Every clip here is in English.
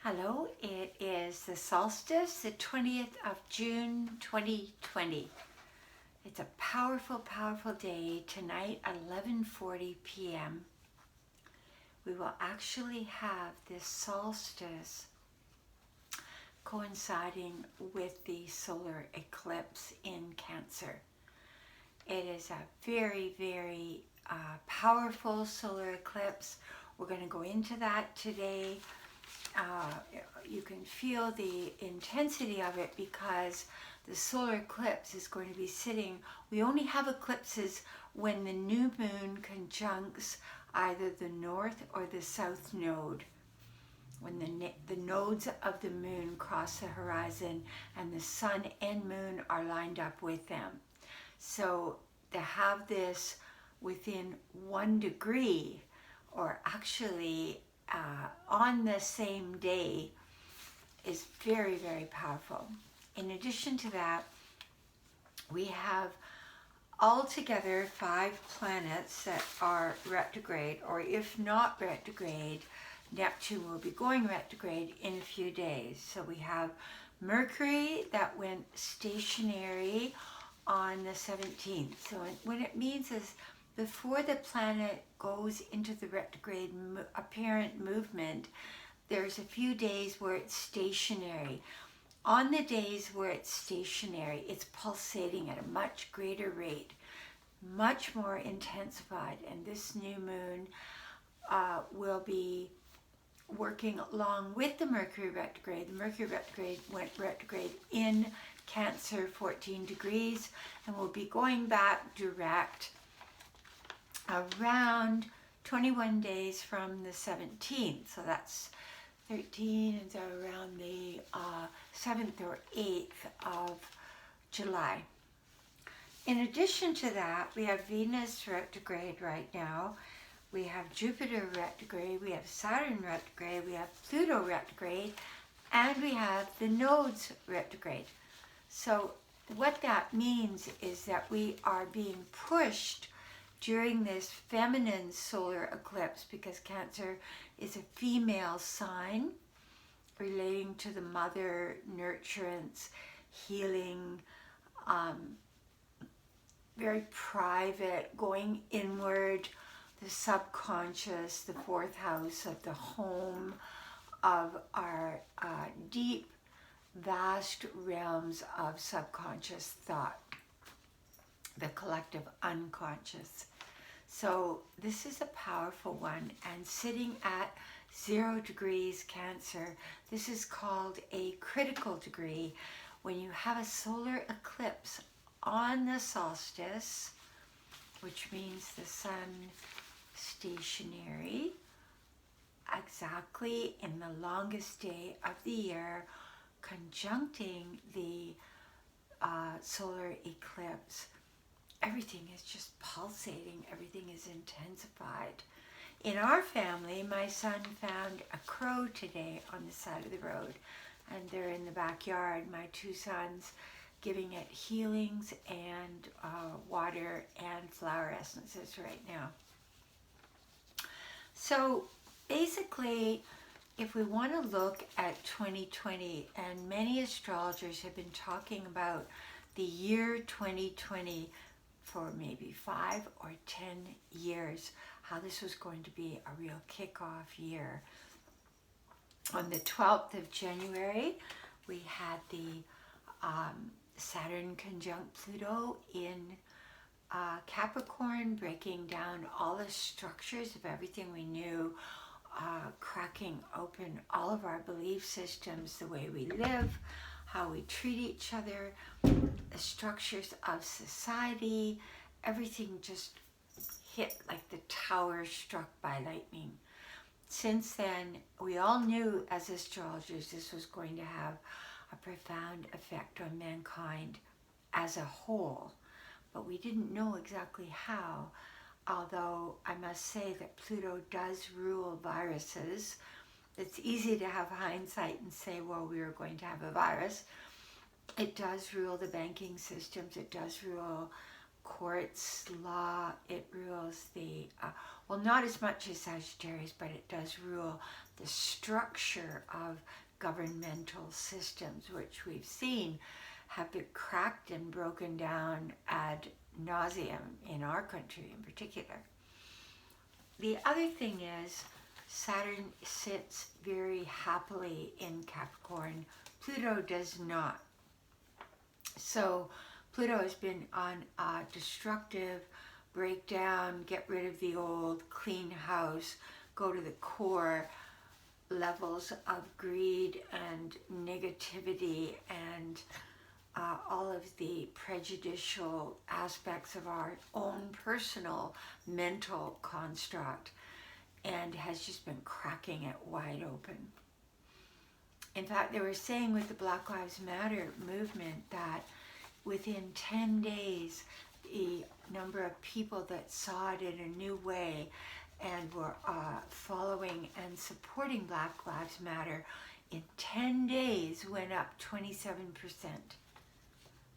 Hello, it is the solstice, the 20th of June 2020. It's a powerful, powerful day. Tonight, 11:40 p.m. We will actually have this solstice coinciding with the solar eclipse in Cancer. It is a very, very powerful solar eclipse. We're going to go into that today. You can feel the intensity of it because the solar eclipse is going to be sitting. We only have eclipses when the new moon conjuncts either the north or the south node. When the nodes of the moon cross the horizon and the sun and moon are lined up with them. So to have this within 1 degree, or actually on the same day, is very, very powerful. In addition to that, we have altogether 5 planets that are retrograde, or if not retrograde, Neptune will be going retrograde in a few days. So we have Mercury that went stationary on the 17th. So what it means is before the planet goes into the retrograde apparent movement, there's a few days where it's stationary. On the days where it's stationary, it's pulsating at a much greater rate, much more intensified. And this new moon will be working along with the Mercury retrograde. The Mercury retrograde went retrograde in Cancer 14 degrees and will be going back direct around 21 days from the 17th. So that's 13 and so around the 7th or 8th of July. In addition to that, we have Venus retrograde right now. We have Jupiter retrograde, we have Saturn retrograde, we have Pluto retrograde, and we have the nodes retrograde. So what that means is that we are being pushed during this feminine solar eclipse, because Cancer is a female sign relating to the mother, nurturance, healing, very private, going inward, the subconscious, the 4th house of the home, of our deep, vast realms of subconscious thought, the collective unconscious. So this is a powerful one, and sitting at 0 degrees Cancer, this is called a critical degree. When you have a solar eclipse on the solstice, which means the sun stationary exactly in the longest day of the year, conjuncting the solar eclipse, everything is just pulsating, everything is intensified. In our family, my son found a crow today on the side of the road, and they're in the backyard, my 2 sons, giving it healings and water and flower essences right now. So basically, if we want to look at 2020, and many astrologers have been talking about the year 2020 for maybe 5 or 10 years, how this was going to be a real kickoff year. On the 12th of January, we had the Saturn conjunct Pluto in Capricorn, breaking down all the structures of everything we knew, cracking open all of our belief systems, the way we live, how we treat each other, the structures of society. Everything just hit like the tower struck by lightning. Since then, we all knew as astrologers this was going to have a profound effect on mankind as a whole, but we didn't know exactly how. Although I must say that Pluto does rule viruses. It's easy to have hindsight and say, well, we were going to have a virus. It does rule the banking systems. It does rule quartz law. It rules the, well, not as much as Sagittarius, but it does rule the structure of governmental systems, which we've seen have been cracked and broken down ad nauseum in our country in particular. The other thing is Saturn sits very happily in Capricorn. Pluto does not. So Pluto has been on a destructive breakdown, get rid of the old, clean house, go to the core levels of greed and negativity and all of the prejudicial aspects of our own personal mental construct, and has just been cracking it wide open. In fact, they were saying with the Black Lives Matter movement that within 10 days, the number of people that saw it in a new way and were following and supporting Black Lives Matter in 10 days went up 27%.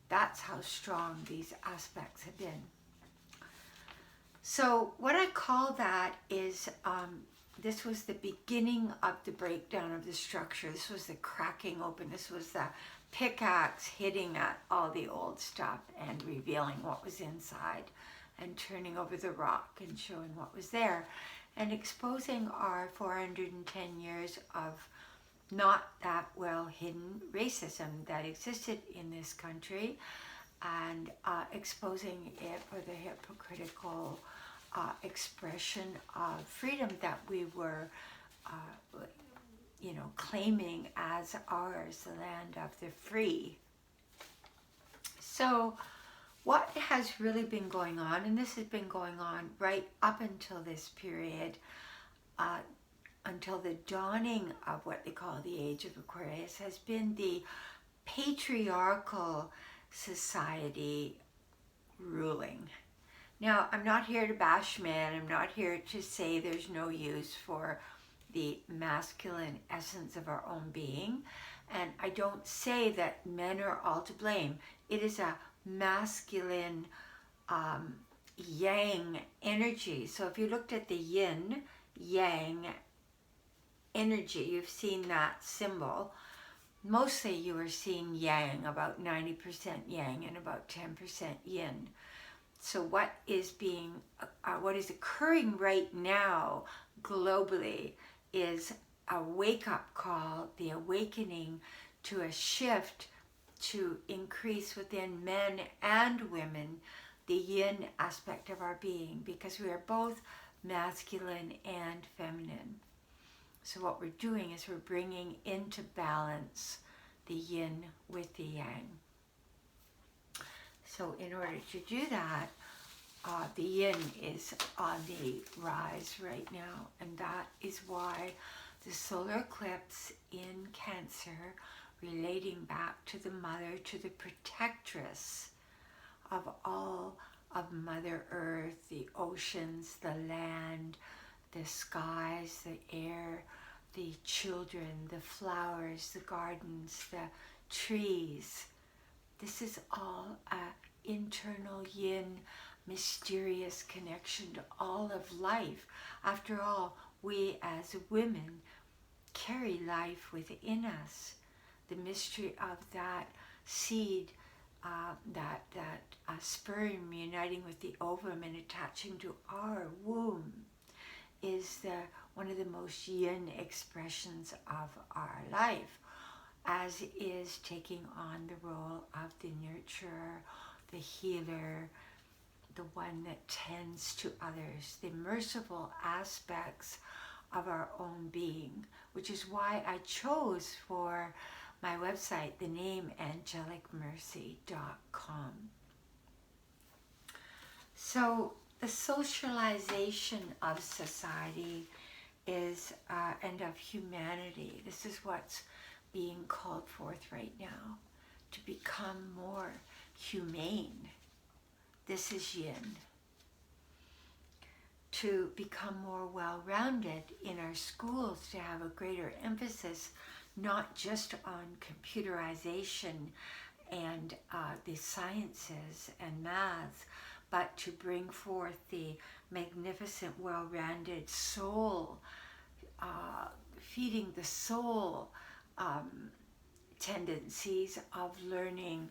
That's how strong these aspects have been. So what I call that is, this was the beginning of the breakdown of the structure. This was the cracking open. This was the pickaxe hitting at all the old stuff and revealing what was inside and turning over the rock and showing what was there and exposing our 410 years of not that well hidden racism that existed in this country, and exposing it for the hypocritical expression of freedom that we were claiming as ours, the land of the free. So what has really been going on, and this has been going on right up until this period, until the dawning of what they call the Age of Aquarius, has been the patriarchal society ruling. Now, I'm not here to bash men. I'm not here to say there's no use for the masculine essence of our own being. And I don't say that men are all to blame. It is a masculine yang energy. So if you looked at the yin, yang energy, you've seen that symbol. Mostly you are seeing yang, about 90% yang and about 10% yin. So what is occurring right now globally is a wake-up call, the awakening to a shift to increase within men and women the yin aspect of our being, because we are both masculine and feminine. So what we're doing is we're bringing into balance the yin with the yang. So in order to do that, the yin is on the rise right now, and that is why the solar eclipse in Cancer, relating back to the mother, to the protectress of all of Mother Earth, the oceans, the land, the skies, the air, the children, the flowers, the gardens, the trees. This is all an internal yin, mysterious connection to all of life. After all, we as women carry life within us. The mystery of that seed, that sperm uniting with the ovum and attaching to our womb, is one of the most yin expressions of our life, as is taking on the role of the nurturer, the healer, the one that tends to others, the merciful aspects of our own being, which is why I chose for my website the name angelicmercy.com. So the socialization of society is and of humanity. This is what's being called forth right now, to become more humane. This is yin. To become more well-rounded in our schools, to have a greater emphasis not just on computerization and the sciences and maths, but to bring forth the magnificent, well-rounded soul, feeding the soul tendencies of learning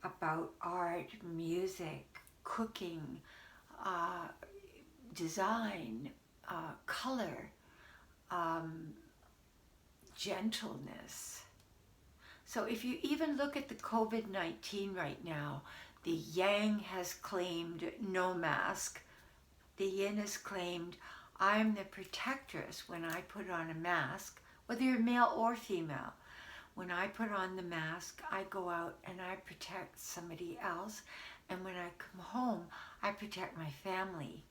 about art, music, cooking, design, color, gentleness. So if you even look at the COVID-19 right now, the yang has claimed no mask. The yin has claimed, I'm the protectress when I put on a mask, whether you're male or female. When I put on the mask, I go out and I protect somebody else. And when I come home, I protect my family.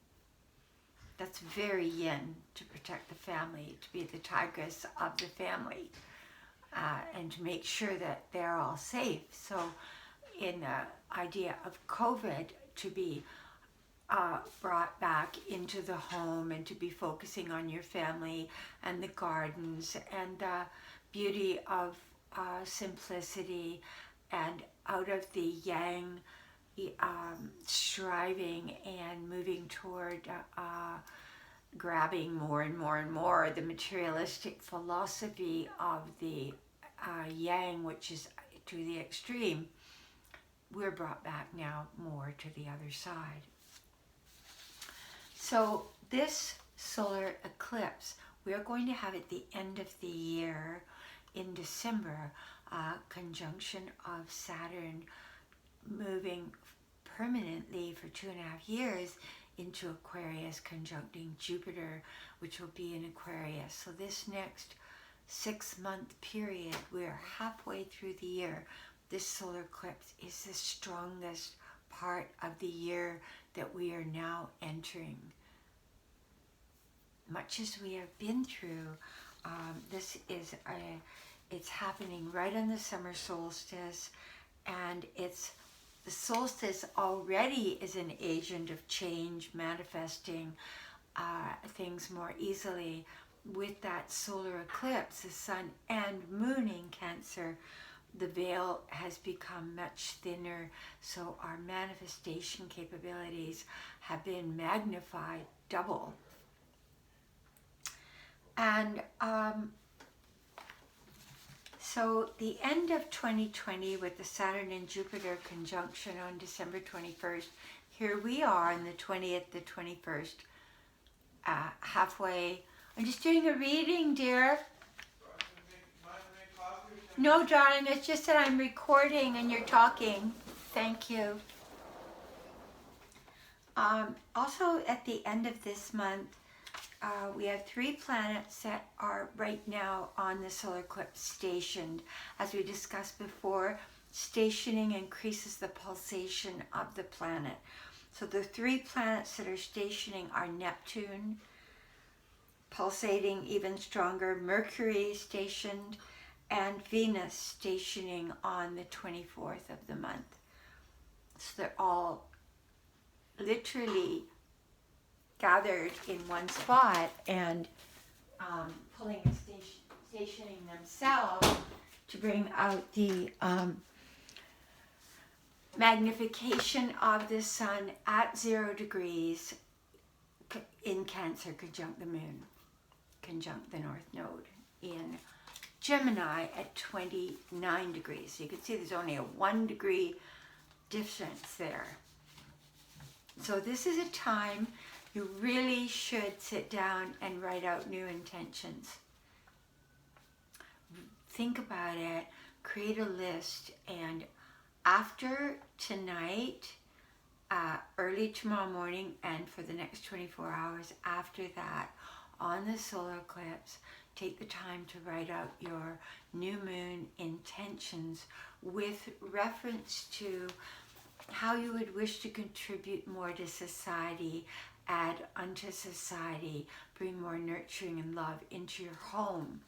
That's very yin, to protect the family, to be the tigress of the family, and to make sure that they're all safe. So in the idea of COVID, to be brought back into the home and to be focusing on your family and the gardens and the beauty of simplicity, and out of the yang striving and moving toward grabbing more and more and more the materialistic philosophy of the yang, which is to the extreme. We're brought back now more to the other side. So this solar eclipse, we are going to have at the end of the year in December, conjunction of Saturn moving permanently for 2.5 years into Aquarius, conjuncting Jupiter, which will be in Aquarius. So this next 6-month period, we're halfway through the year. This solar eclipse is the strongest part of the year that we are now entering. Much as we have been through, it's happening right on the summer solstice, and the solstice already is an agent of change, manifesting things more easily. With that solar eclipse, the sun and moon in Cancer, the veil has become much thinner, so our manifestation capabilities have been magnified double. And so the end of 2020 with the Saturn and Jupiter conjunction on December 21st, here we are on the 20th, the 21st, halfway. I'm just doing a reading, dear. No, darling, it's just that I'm recording and you're talking. Thank you. Also, at the end of this month, we have 3 planets that are right now on the solar eclipse stationed. As we discussed before, stationing increases the pulsation of the planet. So the 3 planets that are stationing are Neptune, pulsating even stronger, Mercury stationed, and Venus stationing on the 24th of the month. So they're all literally gathered in one spot and pulling and stationing themselves to bring out the magnification of the sun at 0 degrees in Cancer, conjunct the moon, conjunct the North Node in Gemini at 29 degrees. So you can see there's only a 1 degree difference there. So this is a time you really should sit down and write out new intentions. Think about it, create a list, and after tonight, early tomorrow morning, and for the next 24 hours after that, on the solar eclipse, take the time to write out your new moon intentions with reference to how you would wish to contribute more to society, add unto society, bring more nurturing and love into your home,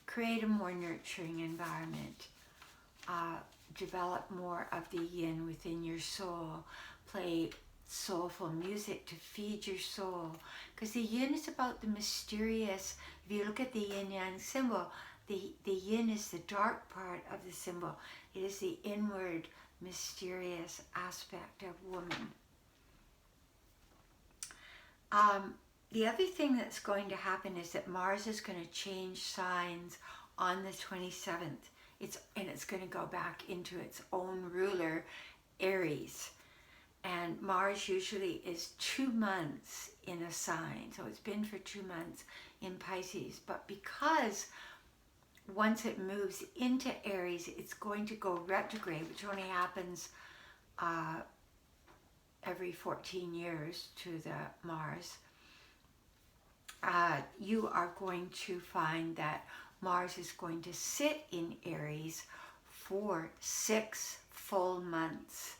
create a more nurturing environment, develop more of the yin within your soul, play soulful music to feed your soul, because the yin is about the mysterious. If you look at the yin-yang symbol, the yin is the dark part of the symbol. It is the inward, mysterious aspect of woman. The other thing that's going to happen is that Mars is going to change signs on the 27th. It's going to go back into its own ruler, Aries. And Mars usually is 2 months in a sign. So it's been for 2 months in Pisces. But because once it moves into Aries, it's going to go retrograde, which only happens every 14 years to the Mars. You are going to find that Mars is going to sit in Aries for 6 full months.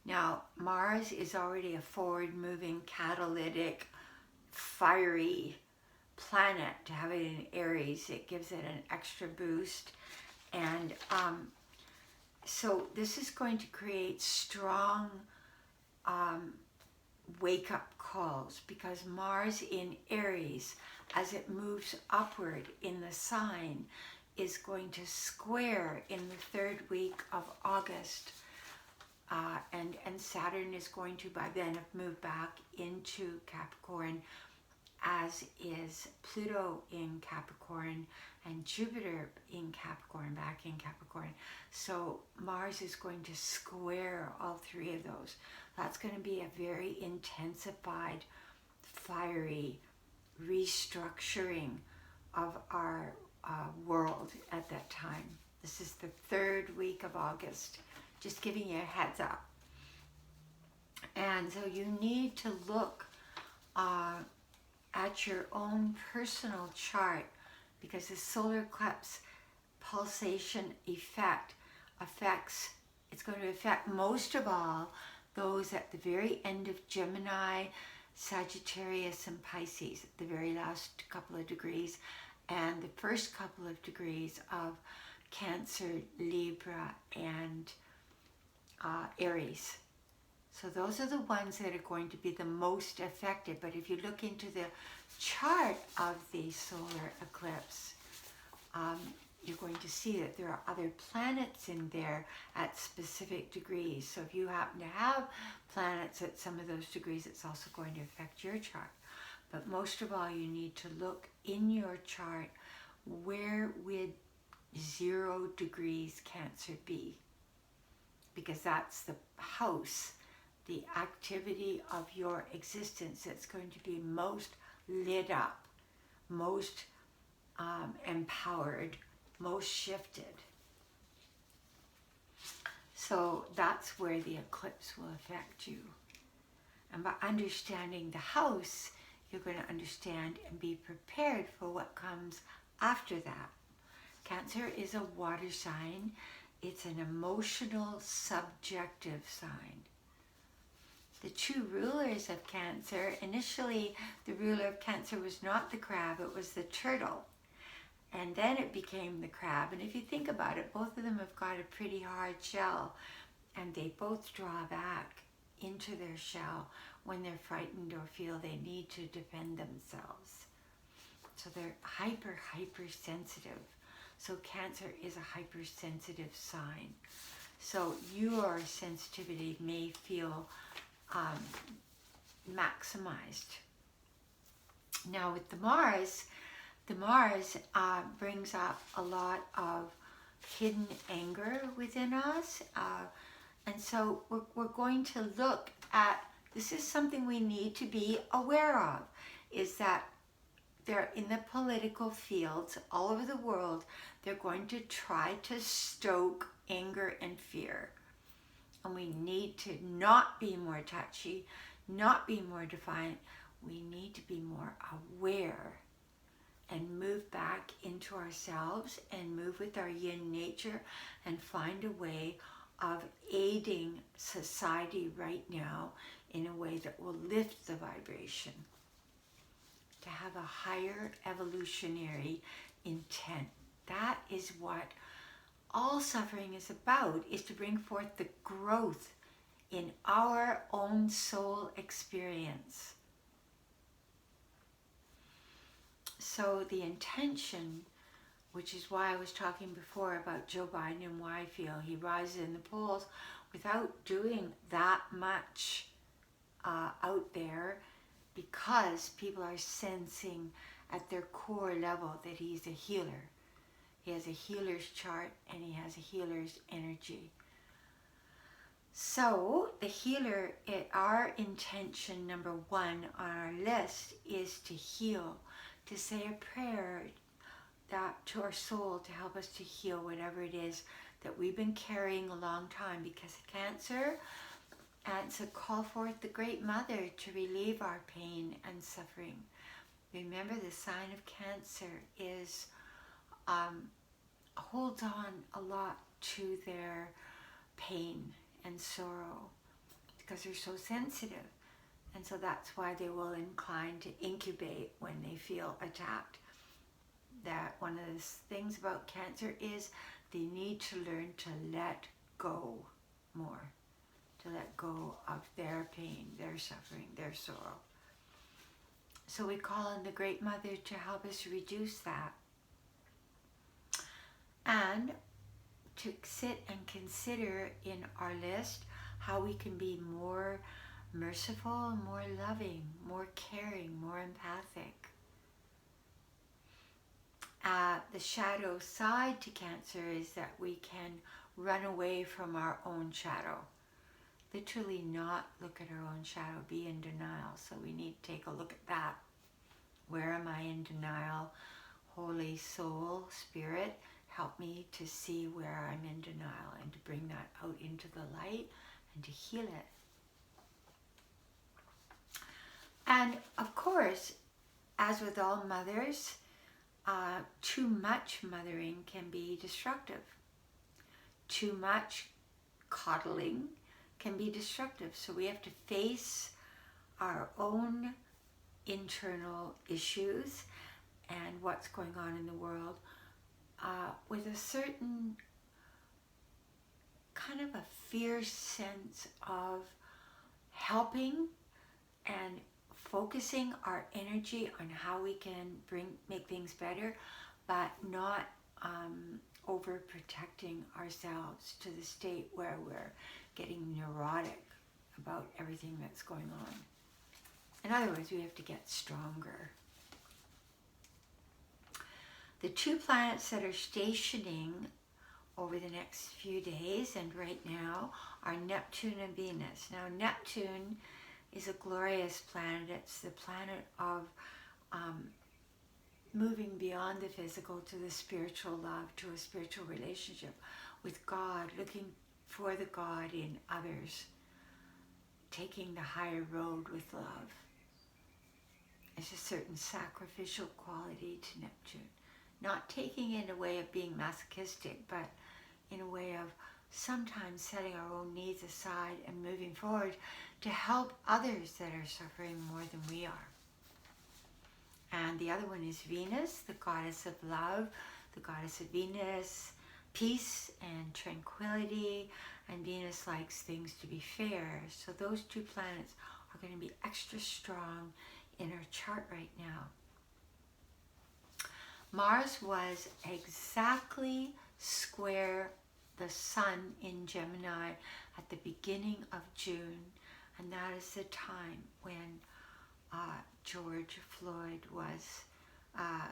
Now, Mars is already a forward-moving, catalytic, fiery planet. To have it in Aries, it gives it an extra boost. And so this is going to create strong wake-up calls, because Mars in Aries, as it moves upward in the sign, is going to square in the 3rd week of August. And Saturn is going to by then have moved back into Capricorn, as is Pluto in Capricorn and Jupiter in Capricorn, back in Capricorn. So Mars is going to square all 3 of those. That's going to be a very intensified, fiery restructuring of our world at that time. This is the 3rd week of August. Just giving you a heads up. And so you need to look at your own personal chart, because the solar eclipse pulsation it's going to affect most of all those at the very end of Gemini, Sagittarius, and Pisces, at the very last couple of degrees, and the first couple of degrees of Cancer, Libra, and Aries. So those are the ones that are going to be the most affected. But if you look into the chart of the solar eclipse, you're going to see that there are other planets in there at specific degrees. So if you happen to have planets at some of those degrees, it's also going to affect your chart. But most of all, you need to look in your chart, where would 0 degrees Cancer be? Because that's the house, the activity of your existence that's going to be most lit up, most empowered, most shifted. So that's where the eclipse will affect you. And by understanding the house, you're going to understand and be prepared for what comes after that. Cancer is a water sign. It's an emotional, subjective sign. The 2 rulers of Cancer, initially the ruler of Cancer was not the crab, it was the turtle. And then it became the crab. And if you think about it, both of them have got a pretty hard shell, and they both draw back into their shell when they're frightened or feel they need to defend themselves. So they're hyper sensitive. So Cancer is a hypersensitive sign. So your sensitivity may feel maximized. Now with the Mars brings up a lot of hidden anger within us. And so we're going to look at, this is something we need to be aware of, is that they're in the political fields all over the world. They're going to try to stoke anger and fear. And we need to not be more touchy, not be more defiant. We need to be more aware and move back into ourselves and move with our yin nature and find a way of aiding society right now in a way that will lift the vibration, to have a higher evolutionary intent. That is what all suffering is about, is to bring forth the growth in our own soul experience. So the intention, which is why I was talking before about Joe Biden and why I feel he rises in the polls without doing that much out there, because people are sensing at their core level that he's a healer. He has a healer's chart and he has a healer's energy. So the healer, our intention number one on our list is to heal, to say a prayer that to our soul to help us to heal whatever it is that we've been carrying a long time, because Cancer, and to call forth the Great Mother to relieve our pain and suffering. Remember, the sign of Cancer is holds on a lot to their pain and sorrow because they're so sensitive, and so that's why they will incline to incubate when they feel attacked. That one of the things about Cancer is they need to learn to let go more, to let go of their pain, their suffering, their sorrow. So we call on the Great Mother to help us reduce that, and to sit and consider in our list how we can be more merciful, more loving, more caring, more empathic. The shadow side to Cancer is that we can run away from our own shadow. Literally not look at our own shadow, be in denial. So we need to take a look at that. Where am I in denial? Holy Soul, Spirit, help me to see where I'm in denial and to bring that out into the light and to heal it. And of course, as with all mothers, too much mothering can be destructive. Too much coddling can be destructive. So we have to face our own internal issues and what's going on in the world with a certain kind of a fierce sense of helping and focusing our energy on how we can make things better, but not overprotecting ourselves to the state where we're getting neurotic about everything that's going on. In other words, we have to get stronger. The two planets that are stationing over the next few days and right now are Neptune and Venus. Now, Neptune is a glorious planet. It's the planet of moving beyond the physical to the spiritual love, to a spiritual relationship with God, looking for the God in others, taking the higher road with love. There's a certain sacrificial quality to Neptune. Not taking it in a way of being masochistic, but in a way of sometimes setting our own needs aside and moving forward to help others that are suffering more than we are. And the other one is Venus, the goddess of love, the goddess of Venus, peace and tranquility, and Venus likes things to be fair. So those two planets are going to be extra strong in our chart right now. Mars was exactly square the Sun in Gemini at the beginning of June, and that is the time when George Floyd was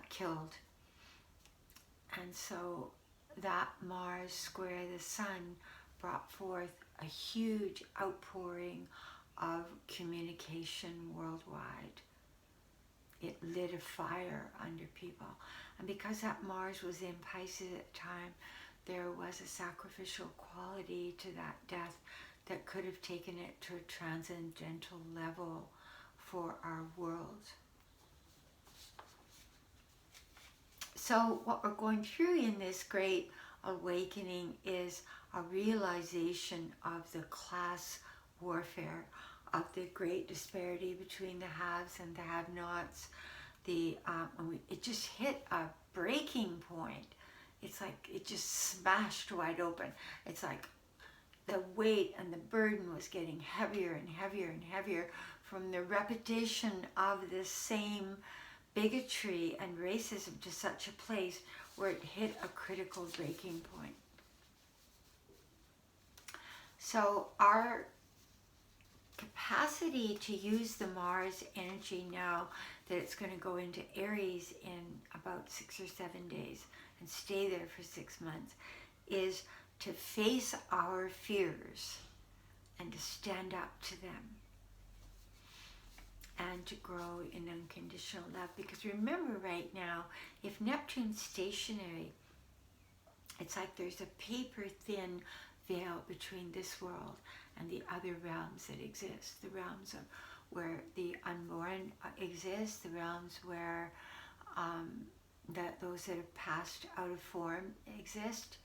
killed. And so that Mars square the Sun brought forth a huge outpouring of communication worldwide. It lit a fire under people. And because that Mars was in Pisces at the time, there was a sacrificial quality to that death that could have taken it to a transcendental level for our world. So what we're going through in this great awakening is a realization of the class warfare, of the great disparity between the haves and the have-nots. It just hit a breaking point. It's like it just smashed wide open. It's like the weight and the burden was getting heavier and heavier and heavier from the repetition of the same bigotry and racism to such a place where it hit a critical breaking point. So our capacity to use the Mars energy now that it's going to go into Aries in about 6 or 7 days and stay there for 6 months, is to face our fears and to stand up to them and to grow in unconditional love. Because remember right now, if Neptune's stationary, it's like there's a paper thin veil between this world and the other realms that exist, the realms of where the unborn exist, the realms where those that have passed out of form exist.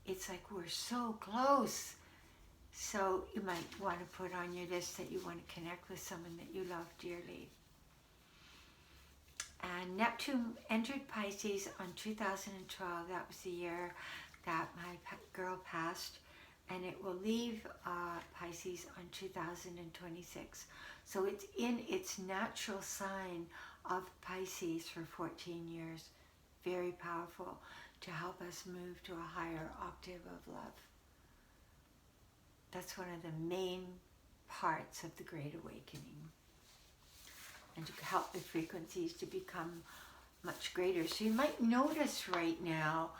It's like we're so close. So you might want to put on your list that you want to connect with someone that you love dearly. And Neptune entered Pisces on 2012. That was the year that my girl passed. And it will leave Pisces on 2026. So it's in its natural sign of Pisces for 14 years. Very powerful to help us move to a higher octave of love. That's one of the main parts of the Great Awakening. And to help the frequencies to become much greater. So you might notice right now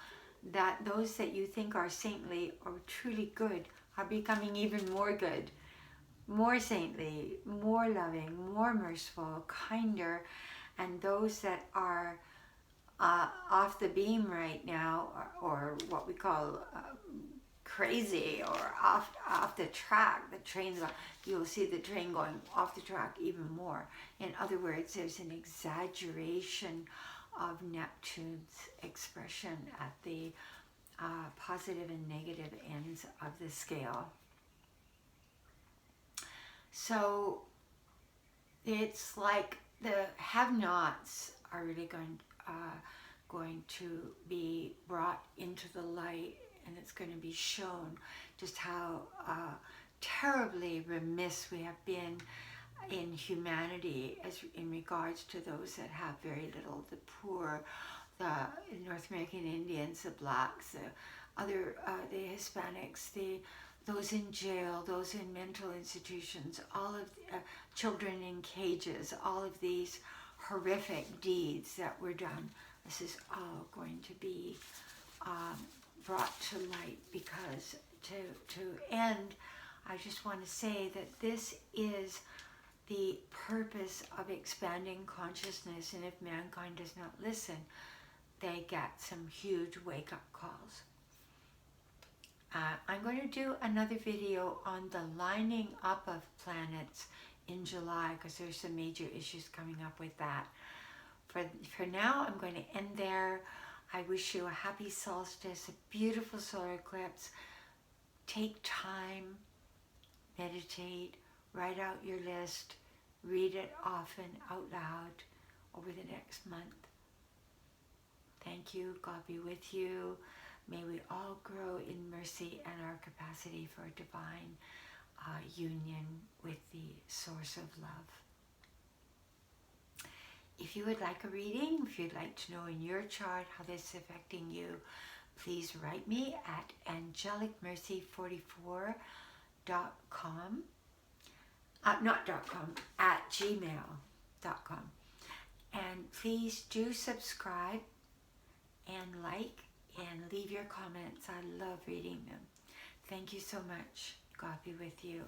that those that you think are saintly or truly good are becoming even more good, more saintly, more loving, more merciful, kinder. And those that are off the beam right now, or what we call crazy or off the track, the train's you'll see the train going off the track even more. In other words, there's an exaggeration of Neptune's expression at the positive and negative ends of the scale. So it's like the have-nots are really going to be brought into the light, and it's going to be shown just how terribly remiss we have been in humanity as in regards to those that have very little, the poor, the North American Indians, the blacks, the other, the Hispanics, those in jail, those in mental institutions, all of the, children in cages, all of these horrific deeds that were done. This is all going to be brought to light, because to end, I just want to say that this is the purpose of expanding consciousness, and if mankind does not listen, they get some huge wake-up calls. I'm going to do another video on the lining up of planets in July, because there's some major issues coming up with that. For now, I'm going to end there. I wish you a happy solstice, a beautiful solar eclipse. Take time, meditate, write out your list, read it often out loud over the next month. Thank you. God be with you. May we all grow in mercy and our capacity for divine union with the source of love. If you would like a reading, if you'd like to know in your chart how this is affecting you, please write me at angelicmercy44.com. At gmail.com. And please do subscribe and like and leave your comments. I love reading them. Thank you so much. God be with you.